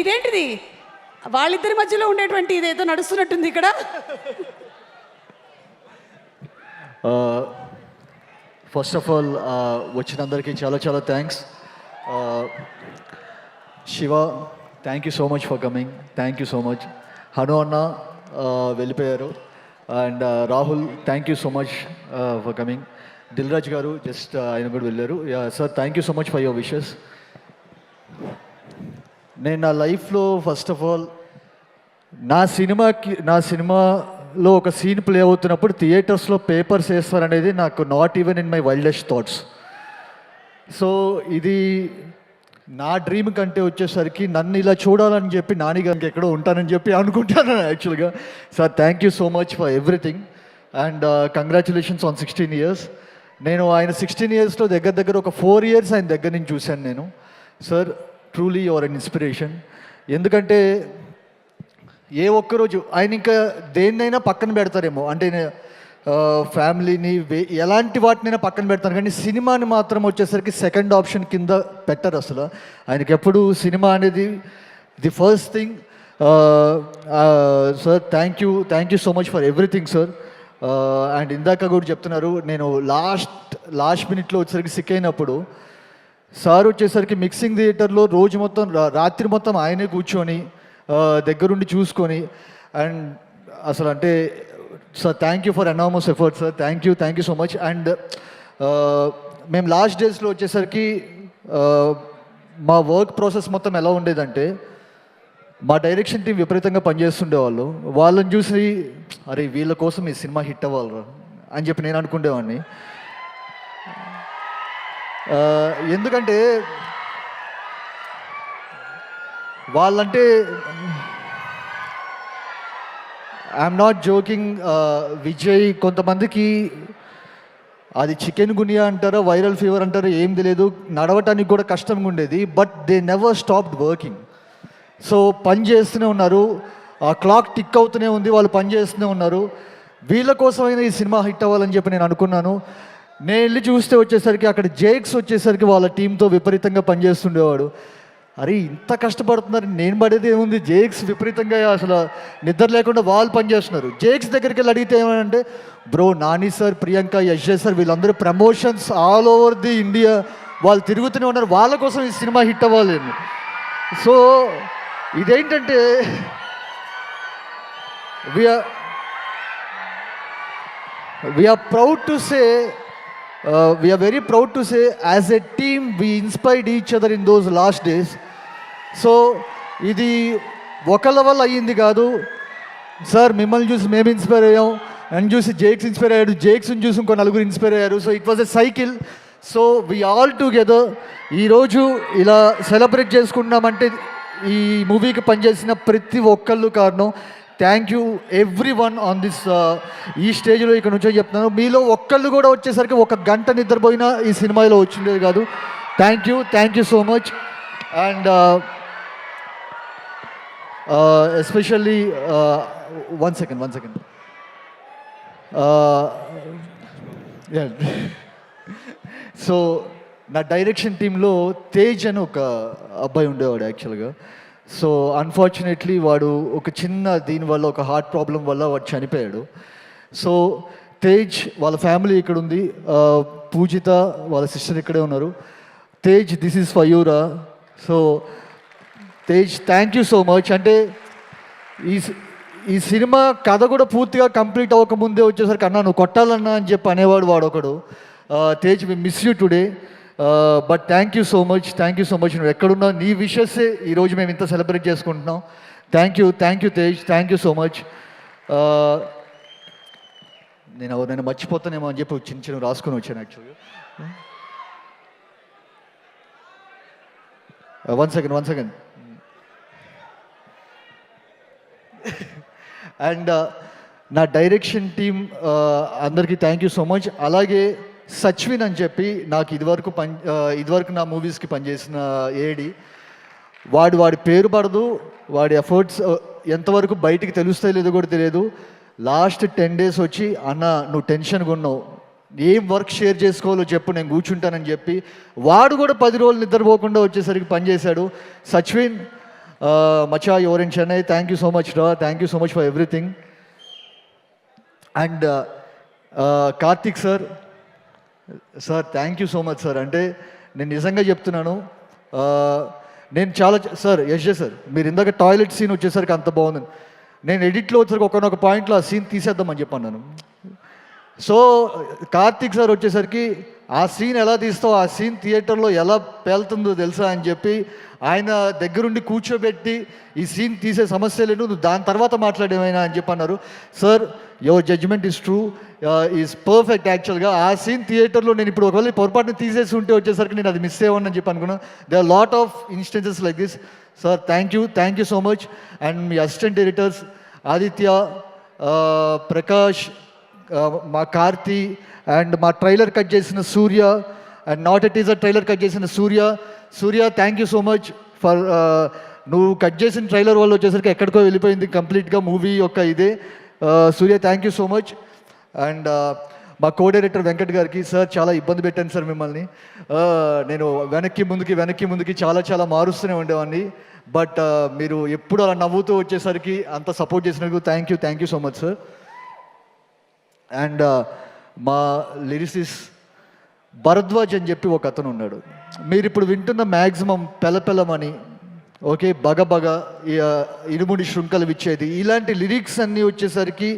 ఇదేంటిది వాళ్ళిద్దరి మధ్యలో ఉండేటువంటి ఇదేదో నడుస్తున్నట్టుంది ఇక్కడ. ఫస్ట్ ఆఫ్ ఆల్ వచ్చినందరికీ చాలా చాలా thanks. Shiva, thank you so much for coming, thank you so much. Hanu అన్న వెళ్ళిపోయారు. And Rahul, thank you so much for coming. Dilraj గారు జస్ట్ ఆయన కూడా వెళ్ళారు. Sir, thank you so much for your wishes. నేను నా లైఫ్లో ఫస్ట్ ఆఫ్ ఆల్ నా సినిమాలో ఒక సీన్ ప్లే అవుతున్నప్పుడు థియేటర్స్లో పేపర్స్ వేస్తారనేది నాకు not even in my wildest thoughts. So ఇది నా డ్రీమ్ కంటే వచ్చేసరికి నన్ను ఇలా చూడాలని చెప్పి నానిగారికి ఎక్కడో ఉంటానని చెప్పి అనుకుంటాను యాక్చువల్గా. Sir, thank you so much for everything and congratulations on 16 years. నేను ఆయన 16 yearsలో దగ్గర ఒక 4 years ఆయన దగ్గర నుంచి చూశాను నేను. Sir, truly your an inspiration. ఎందుకంటే ఏ ఒక్కరోజు ఆయన ఇంకా దేన్నైనా పక్కన పెడతారేమో, అంటే ఫ్యామిలీని ఎలాంటి వాటినైనా పక్కన పెడతాను, కానీ సినిమాని మాత్రం వచ్చేసరికి సెకండ్ ఆప్షన్ కింద పెట్టరు అసలు. ఆయనకి ఎప్పుడు సినిమా అనేది the first thing. Sir, thank you so much for everything sir. And ఇందాక కూడా చెప్తున్నారు, నేను లాస్ట్ మినిట్లో వచ్చేసరికి సిక్ అయినప్పుడు సార్ వచ్చేసరికి మిక్సింగ్ థియేటర్లో రోజు మొత్తం రాత్రి మొత్తం ఆయనే కూర్చొని దగ్గరుండి చూసుకొని, అండ్ అసలు అంటే sir, thank you for enormous effort sir. Thank you so much. And మేము లాస్ట్ డేస్లో వచ్చేసరికి మా వర్క్ ప్రాసెస్ మొత్తం ఎలా ఉండేదంటే, మా డైరెక్షన్ టీం విపరీతంగా పనిచేస్తుండేవాళ్ళు. వాళ్ళని చూసి అరే వీళ్ళ కోసం ఈ సినిమా హిట్ అవ్వాలి అని చెప్పి నేను అనుకునేవాడిని. ఎందుకంటే వాళ్ళంటే ఐఎమ్ నాట్ జోకింగ్, విజయ్ కొంతమందికి అది చికెన్ గునియా అంటారా, వైరల్ ఫీవర్ అంటారా ఏం తెలియదు, నడవటానికి కూడా కష్టంగా ఉండేది. But they never stopped working. So పని చేస్తూనే ఉన్నారు, ఆ క్లాక్ టిక్ అవుతూనే ఉంది, వాళ్ళు పని చేస్తూనే ఉన్నారు. వీళ్ళ కోసమైనా ఈ సినిమా హిట్ అవ్వాలని చెప్పి నేను అనుకున్నాను. నేను వెళ్ళి చూస్తే వచ్చేసరికి అక్కడ జేక్స్ వచ్చేసరికి వాళ్ళ టీంతో విపరీతంగా పనిచేస్తుండేవాడు. అరే ఇంత కష్టపడుతున్నారు, నేను పడేది ఏముంది, జేక్స్ విపరీతంగా అసలు నిద్ర లేకుండా వాళ్ళు పనిచేస్తున్నారు. జేక్స్ దగ్గరికి వెళ్ళి అడిగితే ఏమంటే, bro Nani sir, Priyanka, Yash sir వీళ్ళందరూ promotions all over the India వాళ్ళు తిరుగుతూనే ఉన్నారు, వాళ్ళ కోసం ఈ సినిమా హిట్ అవ్వాలి. సో ఇదేంటంటే we are very proud to say as a team we inspired each other in those last days. So ఇది ఒకళ్ళ వల్ల అయ్యింది కాదు సార్. మిమ్మల్ని చూసి మేము ఇన్స్పైర్ అయ్యాం, నన్ను చూసి జేక్స్ ఇన్స్పైర్ అయ్యాడు, జేక్స్ని చూసి ఇంకో నలుగురు ఇన్స్పైర్ అయ్యారు. So it was a cycle. So we all together ఈరోజు ఇలా సెలబ్రేట్ చేసుకున్నామంటే ఈ మూవీకి పనిచేసిన ప్రతి ఒక్కళ్ళు కారణం. Thank you every one on this. ఈ స్టేజ్లో ఇక్కడ నుంచో చెప్తున్నాను, మీలో ఒక్కళ్ళు కూడా వచ్చేసరికి 1 గంట నిద్రపోయినా ఈ సినిమాలో వచ్చిండేది కాదు. Thank you so much. And especially one second so నా డైరెక్షన్ టీంలో తేజ్ అని ఒక అబ్బాయి ఉండేవాడు యాక్చువల్గా. సో అన్ఫార్చునేట్లీ వాడు ఒక చిన్న దీనివల్ల, ఒక హార్ట్ ప్రాబ్లం వల్ల వాడు చనిపోయాడు. సో తేజ్ వాళ్ళ ఫ్యామిలీ ఇక్కడ ఉంది, పూజిత వాళ్ళ సిస్టర్ ఇక్కడే ఉన్నారు. Tej, this is for you రా. So Tej, thank you so much. అంటే ఈ సినిమా కథ కూడా పూర్తిగా కంప్లీట్ అవ్వకముందే వచ్చేసరికి అన్నా నువ్వు కొట్టాలన్నా అని చెప్పి అనేవాడు వాడొకడు. Tej, we miss you today. But thank you so much. నువ్వు ఎక్కడున్నా నీ విషెస్సే ఈరోజు మేము ఇంత సెలబ్రేట్ చేసుకుంటున్నాం. Thank you Tej, thank you so much. నేను ఎవరైనా మర్చిపోతానేమో అని చెప్పి చిన్న రాసుకొని వచ్చాను యాక్చువల్గా. One second. అండ్ నా డైరెక్షన్ టీం అందరికీ థ్యాంక్ యూ సో మచ్. అలాగే సచ్విన్ అని చెప్పి నాకు ఇదివరకు నా మూవీస్కి పనిచేసిన ఏడి, వాడి పేరు పడదు, వాడి ఎఫర్ట్స్ ఎంతవరకు బయటికి తెలుస్తాయి లేదో కూడా తెలియదు. లాస్ట్ 10 days వచ్చి అన్న నువ్వు టెన్షన్గా ఉన్నావు, ఏం వర్క్ షేర్ చేసుకోవాలో చెప్పు, నేను కూర్చుంటానని చెప్పి వాడు కూడా 10 రోజులు నిద్రపోకుండా వచ్చేసరికి పనిచేశాడు. సచ్విన్ మచా your in Chennai, thank you so much రా, thank you so much for everything. And Karthik sir, sir thank you so much sir. అంటే నేను నిజంగా చెప్తున్నాను, నేను చాలా సార్ యశ్జే సార్, మీరు ఇందాక టాయిలెట్ సీన్ వచ్చేసరికి అంత బాగుంది. నేను ఎడిట్లో వచ్చేసరికి ఒకనొక పాయింట్లో ఆ సీన్ తీసేద్దామని చెప్పాను. సో కార్తిక్ సార్ వచ్చేసరికి ఆ సీన్ ఎలా తీస్తావు, ఆ సీన్ థియేటర్లో ఎలా పేలుతుందో తెలుసా అని చెప్పి ఆయన దగ్గరుండి కూర్చోబెట్టి ఈ సీన్ తీసే సమస్య లేదు, నువ్వు దాని తర్వాత మాట్లాడేమైనా అని చెప్పి అన్నారు. Sir your judgement is true, is perfect. యాక్చువల్గా ఆ సీన్ థియేటర్లో నేను ఇప్పుడు ఒకవేళ పొరపాటున తీసేసి ఉంటే వచ్చేసరికి నేను అది మిస్ అయ్యాను అని చెప్పి అనుకున్నాను. They are lot of instances like this. Sir thank you so much. And మీ అసిస్టెంట్ డైరెక్టర్స్ ఆదిత్య, ప్రకాష్, మా కార్తి, అండ్ మా ట్రైలర్ కట్ చేసిన Surya, and not a teaser trailer cut చేసిన Surya thank you so much for నువ్వు కట్ చేసిన ట్రైలర్ వల్ల వచ్చేసరికి ఎక్కడికో వెళ్ళిపోయింది కంప్లీట్గా మూవీ యొక్క ఇదే. Surya thank you so much. And మా కో డైరెక్టర్ వెంకట్ గారికి, సార్ చాలా ఇబ్బంది పెట్టాను సార్ మిమ్మల్ని. నేను వెనక్కి ముందుకి చాలా మారుస్తూనే ఉండేవాడిని, బట్ మీరు ఎప్పుడు అలా నవ్వుతూ వచ్చేసరికి అంత సపోర్ట్ చేసినందుకు thank you so much sir. And మా లిరిసిస్ భరద్వాజ్ అని చెప్పి ఒక అతను ఉన్నాడు. మీరు ఇప్పుడు వింటున్న మ్యాక్సిమం పెలపెలమని, ఓకే, బగబగ, ఇరుముడి శృంఖలు విచ్చేది, ఇలాంటి లిరిక్స్ అన్నీ వచ్చేసరికి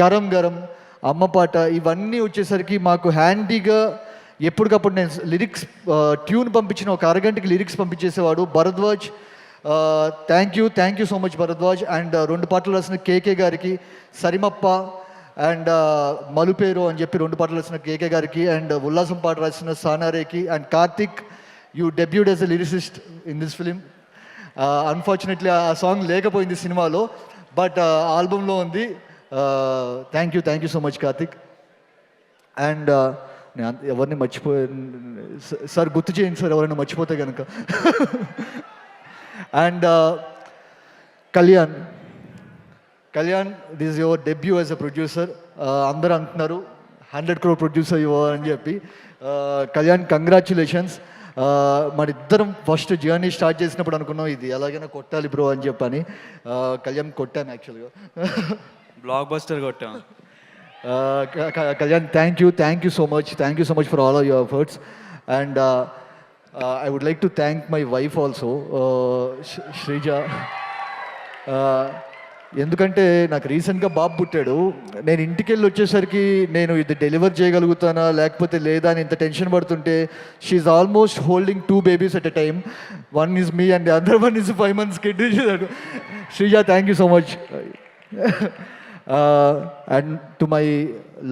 గరం అమ్మపాట, ఇవన్నీ వచ్చేసరికి మాకు హ్యాండీగా ఎప్పటికప్పుడు నేను లిరిక్స్ ట్యూన్ పంపించిన ఒక అరగంటకి లిరిక్స్ పంపించేసేవాడు Bharadwaj. Thank you so much Bharadwaj. And 2 పాటలు రాసిన కేకే గారికి, సరిమప్ప అండ్ మలుపేరు అని చెప్పి 2 పాటలు రాసిన కేకే గారికి, అండ్ ఉల్లాసం పాట రాసిన సానారేకి, and Karthik, you debuted as a lyricist in this film. Unfortunately ఆ సాంగ్ లేకపోయింది సినిమాలో, బట్ ఆల్బంలో ఉంది. Thank you so much Karthik. And నేను ఎవరిని సార్ గుర్తు చేయండి సార్ ఎవరైనా మర్చిపోతే కనుక. And Kalyan, this is your debut as a producer. అందరూ అంటున్నారు 100 crore ప్రొడ్యూసర్ యువర్ అని చెప్పి. కళ్యాణ్ కంగ్రాచులేషన్స్. మన ఇద్దరం ఫస్ట్ జర్నీ స్టార్ట్ చేసినప్పుడు అనుకున్నాం ఇది ఎలాగైనా కొట్టాలి బ్రో అని చెప్పని. కళ్యాణ్ కొట్టాను యాక్చువల్గా, బ్లాక్ బస్టర్ కొట్టాం. Kalyan thank you so much for all of your efforts. And I would like to thank my wife also, Sreeja. ఎందుకంటే నాకు రీసెంట్గా బాబు పుట్టాడు. నేను ఇంటికి వెళ్ళి వచ్చేసరికి నేను ఇది డెలివర్ చేయగలుగుతానా లేకపోతే లేదా అని ఇంత టెన్షన్ పడుతుంటే, she almost holding 2 babies at a time. One is me and the other one is 5 months kid. Sreeja thank you so much. And to my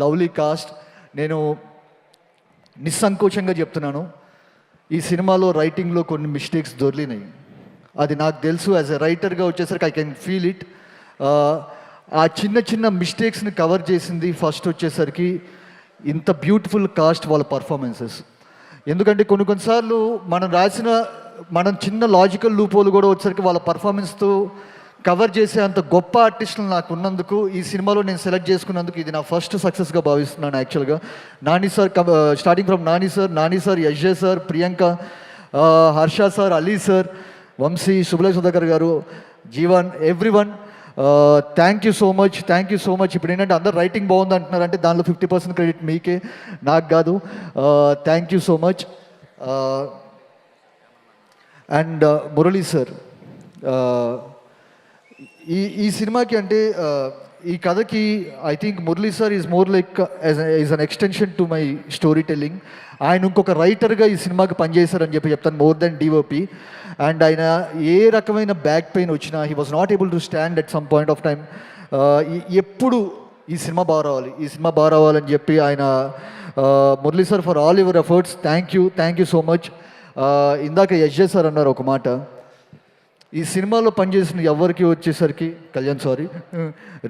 lovely cost, నేను నిస్సంకోచంగా చెప్తున్నాను, ఈ సినిమాలో రైటింగ్లో కొన్ని మిస్టేక్స్ దొర్లినాయి. అది నాకు తెలుసు. యాజ్ ఎ రైటర్గా వచ్చేసరికి ఐ కెన్ ఫీల్ ఇట్. ఆ చిన్న మిస్టేక్స్ని కవర్ చేసింది ఫస్ట్ వచ్చేసరికి ఇంత బ్యూటిఫుల్ కాస్ట్, వాళ్ళ పర్ఫార్మెన్సెస్. ఎందుకంటే కొన్నిసార్లు మనం చిన్న లాజికల్ లూపోలు కూడా వచ్చేసరికి వాళ్ళ పర్ఫార్మెన్స్తో కవర్ చేసే అంత గొప్ప ఆర్టిస్టులు నాకు ఉన్నందుకు, ఈ సినిమాలో నేను సెలెక్ట్ చేసుకున్నందుకు ఇది నా ఫస్ట్ సక్సెస్గా భావిస్తున్నాను యాక్చువల్గా. Nani sir, starting from Nani sir, యశ్జే sir, Priyanka, Harsha sir, Ali sir, Vamsi, సుబలయ్ సుధాకర్ గారు, Jeevan, everyone, thank you so much. ఇప్పుడు ఏంటంటే అందరు రైటింగ్ బాగుంది అంటున్నారు, అంటే దానిలో 50% క్రెడిట్ మీకే, నాకు కాదు. Thank you so much. And Murali sir, ఈ సినిమాకి అంటే ఈ కథకి I think Murali sir is more like is an extension to my story telling. ఆయన ఇంకొక రైటర్గా ఈ సినిమాకి పనిచేశారని చెప్పి చెప్తాను, మోర్ దెన్ డిఓపి. అండ్ ఆయన ఏ రకమైన బ్యాక్ పెయిన్ వచ్చినా he was not able to stand at some point of time. ఎప్పుడు ఈ సినిమా బాగా రావాలని చెప్పి ఆయన, Murali sir for all your efforts, thank you so much. ఇందాక యశ్జే సార్ అన్నారు ఒక మాట, ఈ సినిమాలో పనిచేసిన ఎవరికి వచ్చేసరికి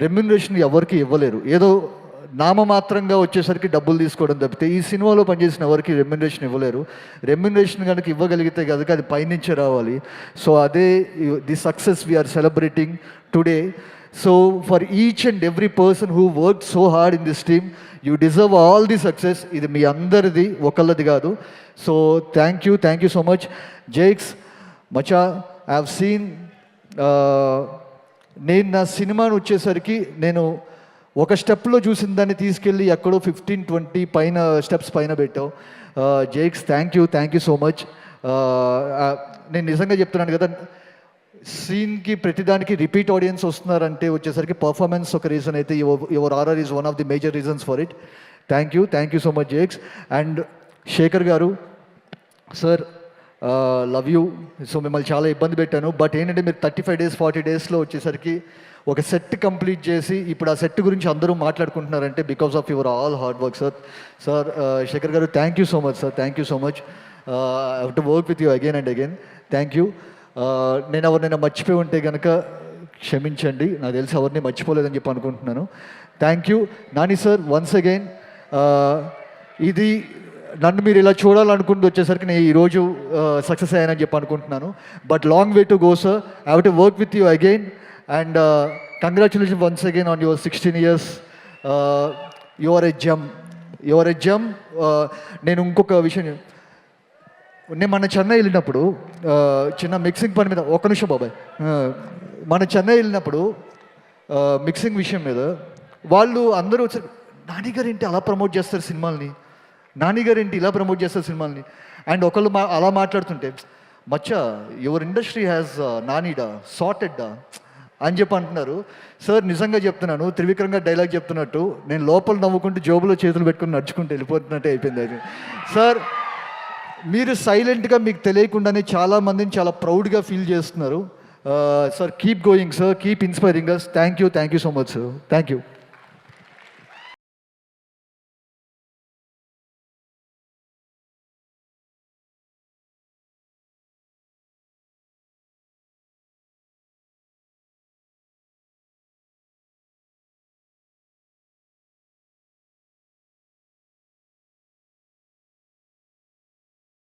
రెమ్యునరేషన్ ఎవరికి ఇవ్వలేరు, ఏదో నామమాత్రంగా వచ్చేసరికి డబ్బులు తీసుకోవడం తప్పితే ఈ సినిమాలో పనిచేసిన ఎవరికి రెమ్యునరేషన్ ఇవ్వలేరు. రెమ్యునరేషన్ కనుక ఇవ్వగలిగితే కనుక అది పైనుంచే రావాలి. సో అదే the success we are celebrating today. So for each and every person who work so hard in this team, you deserve all the success. ఇది మీ అందరిది, ఒకళ్ళది కాదు. So thank you so much. జైక్స్ మచా, ఐ హ్యావ్ సీన్, నేను నా సినిమాను వచ్చేసరికి నేను ఒక స్టెప్లో చూసిన దాన్ని తీసుకెళ్ళి ఎక్కడో 15-20 పైన స్టెప్స్ పైన పెట్టావు. జైక్స్ థ్యాంక్ యూ సో మచ్. నేను నిజంగా చెప్తున్నాను కదా, సీన్కి ప్రతిదానికి రిపీట్ ఆడియన్స్ వస్తున్నారంటే వచ్చేసరికి పర్ఫార్మెన్స్ ఒక రీజన్ అయితే, your RR is one of the major reasons for it. Thank you so much Jakes. And Shekhar గారు సార్, లవ్ యూ. సో మిమ్మల్ని చాలా ఇబ్బంది పెట్టాను, బట్ ఏంటంటే మీరు 35 days 40 daysలో వచ్చేసరికి ఒక సెట్ కంప్లీట్ చేసి ఇప్పుడు ఆ సెట్ గురించి అందరూ మాట్లాడుకుంటున్నారంటే because of your all hard work sir. Sir Shekar గారు thank you so much sir, thank you so much. I have to work with you again and again. Thank you. నేను ఎవరినైనా మర్చిపోయి ఉంటే కనుక క్షమించండి, నాకు తెలిసి ఎవరిని మర్చిపోలేదని చెప్పి అనుకుంటున్నాను. Thank you Nani sir once again. ఇది నన్ను మీరు ఇలా చూడాలనుకుంటూ వచ్చేసరికి నేను ఈరోజు సక్సెస్ అయ్యానని చెప్పి అనుకుంటున్నాను. But long way to go sir. I have to work with you again and congratulation once again on your 16 years. You are a gem. నేను ఇంకొక విషయం, నేను మన చెన్నై వెళ్ళినప్పుడు చిన్న మిక్సింగ్ పని మీద, ఒక్క నిమిషం బాబాయ్, మన చెన్నై వెళ్ళినప్పుడు మిక్సింగ్ విషయం మీద వాళ్ళు అందరూ వచ్చారు, నానిగారు ఏంటి అలా ప్రమోట్ చేస్తారు సినిమాల్ని, నానిగారు ఏంటి ఇలా ప్రమోట్ చేస్తారు సినిమాల్ని. అండ్ ఒకళ్ళు అలా మాట్లాడుతుంటే, మచ్చా యువర్ ఇండస్ట్రీ హ్యాస్ నానిడా సార్టెడ్డా అని చెప్పి అంటున్నారు. సార్ నిజంగా చెప్తున్నాను, త్రివిక్రమ్ గారు డైలాగ్ చెప్తున్నట్టు నేను లోపల నవ్వుకుంటూ జోబులో చేతులు పెట్టుకుని నడుచుకుంటూ వెళ్ళిపోతున్నట్టే అయిపోయింది అది. సార్ మీరు సైలెంట్గా మీకు తెలియకుండానే చాలామందిని చాలా ప్రౌడ్గా ఫీల్ చేస్తున్నారు. Sir keep going sir, keep inspiring us. Thank you so much sir. Thank you.